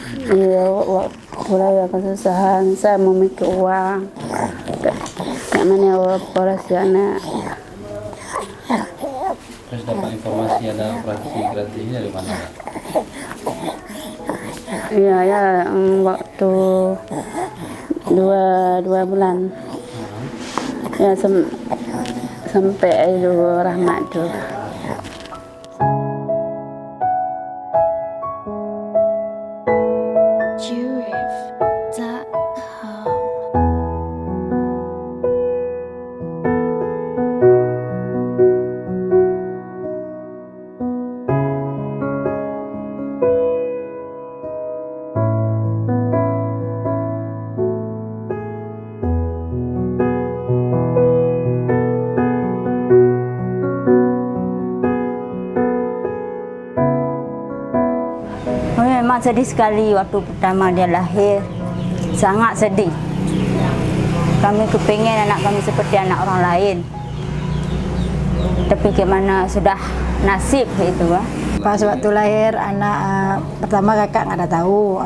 Iya, waktu raya kesusahan, saya memikir uang. Kayak mana operasi anak. Terus dapat informasi ada operasi gratis ini dari mana? Iya, ya, waktu dua bulan. Ya, sampai itu Rahmat tuh. Memang sedih sekali waktu pertama dia lahir, sangat sedih. Kami kepingin anak kami seperti anak orang lain, tapi gimana sudah nasib itu. Pas waktu lahir anak pertama kakak nggak ada tahu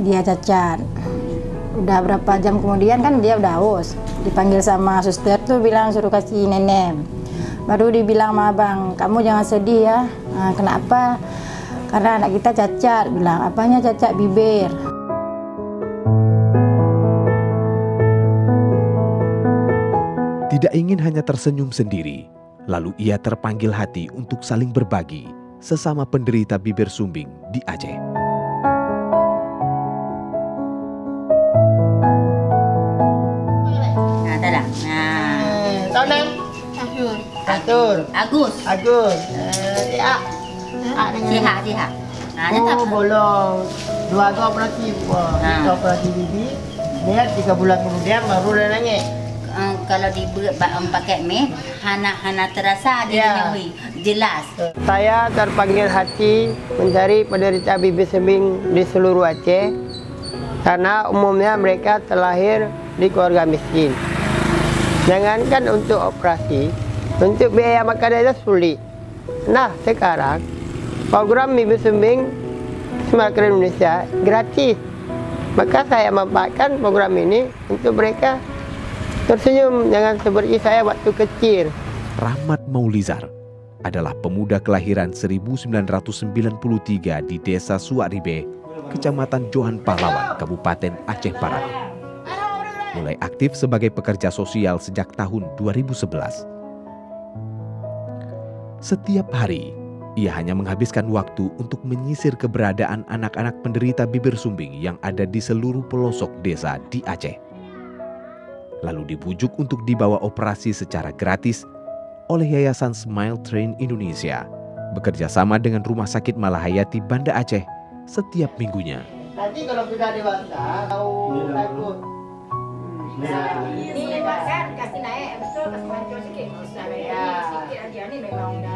dia cacat. Udah berapa jam kemudian kan dia udah haus, dipanggil sama suster tuh bilang suruh kasih nenek. Baru dibilang sama abang, kamu jangan sedih ya. Kenapa? Karena anak kita cacat, bilang apanya cacat bibir. Tidak ingin hanya tersenyum sendiri, lalu ia terpanggil hati untuk saling berbagi sesama penderita bibir sumbing di Aceh. Nah, dah dah. Nah. Tahun enam? Atur. Agus. Agus. Ya. Sihat. Nah, dia tak. Bolong. Dua kali operasi. Operasi bibi. Dia 3 bulan kemudian baru dia nangis. Kalau pakai meh, hana terasa dia jelas. Saya terpanggil hati mencari penderita bibir sumbing di seluruh Aceh karena umumnya mereka terlahir di keluarga miskin. Jangankan untuk operasi, untuk biaya makan aja sulit. Nah, sekarang program bibir sumbing Smartcare Indonesia gratis. Maka saya manfaatkan program ini untuk mereka tersenyum, jangan seperti saya waktu kecil. Rahmat Maulizar adalah pemuda kelahiran 1993 di Desa Suaribe, Kecamatan Johan Pahlawan, Kabupaten Aceh Barat. Mulai aktif sebagai pekerja sosial sejak tahun 2011. Setiap hari, ia hanya menghabiskan waktu untuk menyisir keberadaan anak-anak penderita bibir sumbing yang ada di seluruh pelosok desa di Aceh. Lalu dibujuk untuk dibawa operasi secara gratis oleh Yayasan Smile Train Indonesia, bekerja sama dengan Rumah Sakit Malahayati Banda Aceh setiap minggunya. Nanti kalau sudah dewasa, tahu takut. Ini kan kasih naik, betul kasih mancur sikit. Sikit aja nih memang udah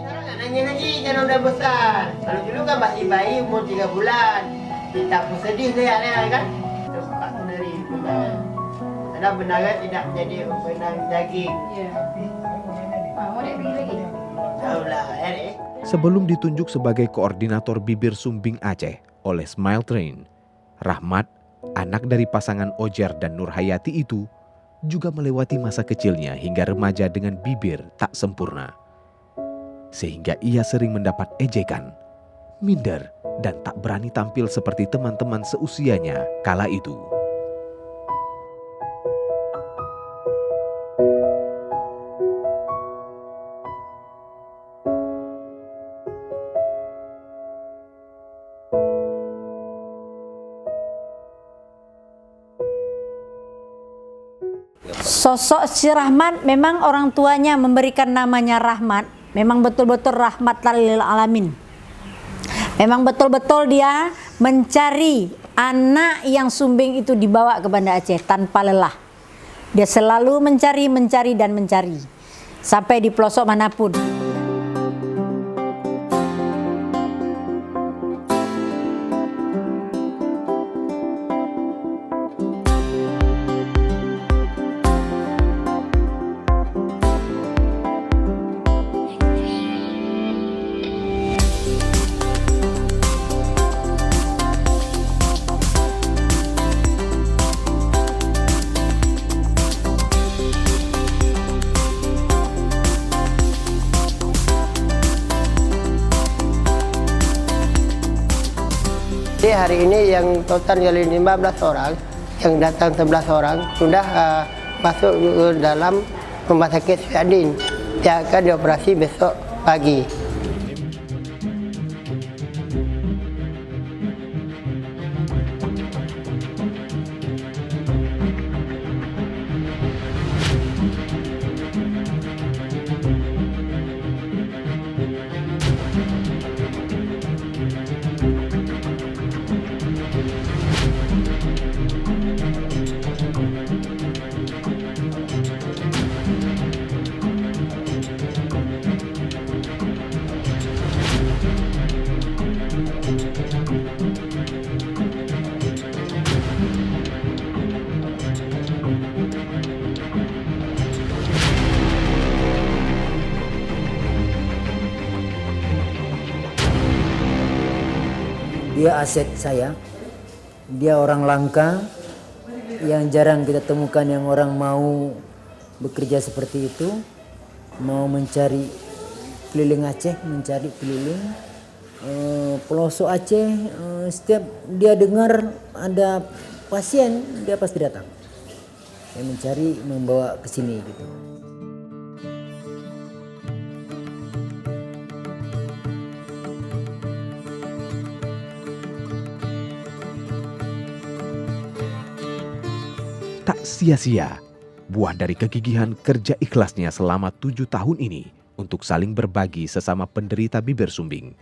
Sekarang nanya lagi karena udah besar. Kalau dulu kan masih bayi umur 3 bulan. Kita pun sedih dia kan. Terus buka sendiri. Karena benarnya tidak menjadi benang daging. Mau dek pergi lagi. Taulah, Sebelum ditunjuk sebagai koordinator bibir sumbing Aceh oleh Smile Train, Rahmat, anak dari pasangan Ojar dan Nurhayati itu, juga melewati masa kecilnya hingga remaja dengan bibir tak sempurna. Sehingga ia sering mendapat ejekan, minder, dan tak berani tampil seperti teman-teman seusianya kala itu. Sosok si Rahmat memang orang tuanya memberikan namanya Rahmat. Memang betul-betul rahmatan lil alamin. Memang betul-betul dia mencari anak yang sumbing itu dibawa ke Banda Aceh tanpa lelah. Dia selalu mencari dan mencari sampai di pelosok manapun. hari ini yang total jadi 15 orang, yang datang 11 orang sudah masuk ke dalam rumah sakit Syadin yang akan dioperasi besok pagi. Dia aset saya, dia orang langka yang jarang kita temukan, yang orang mau bekerja seperti itu, mau mencari keliling Aceh, mencari keliling pelosok Aceh. Setiap dia dengar ada pasien, dia pasti datang. Dia mencari, membawa ke sini gitu. Tak sia-sia, buah dari kegigihan kerja ikhlasnya selama 7 tahun ini untuk saling berbagi sesama penderita bibir sumbing.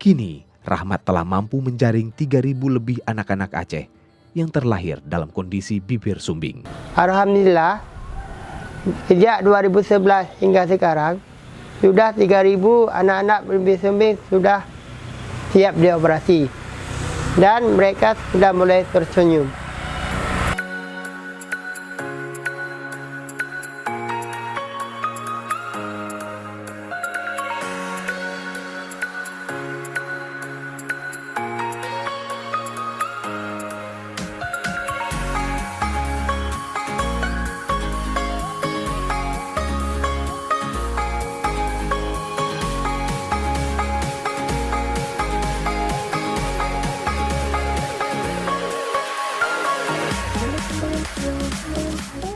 Kini, Rahmat telah mampu menjaring 3.000 lebih anak-anak Aceh yang terlahir dalam kondisi bibir sumbing. Alhamdulillah, sejak 2011 hingga sekarang, sudah 3.000 anak-anak bibir sumbing sudah siap dioperasi. Dan mereka sudah mulai tersenyum.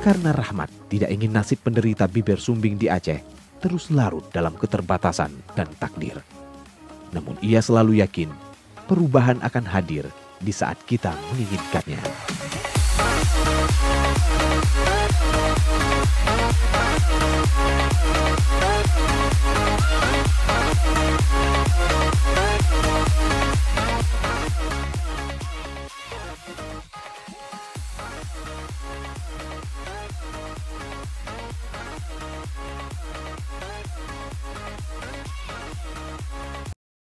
Karena Rahmat tidak ingin nasib penderita bibir sumbing di Aceh terus larut dalam keterbatasan dan takdir. Namun ia selalu yakin perubahan akan hadir di saat kita menginginkannya.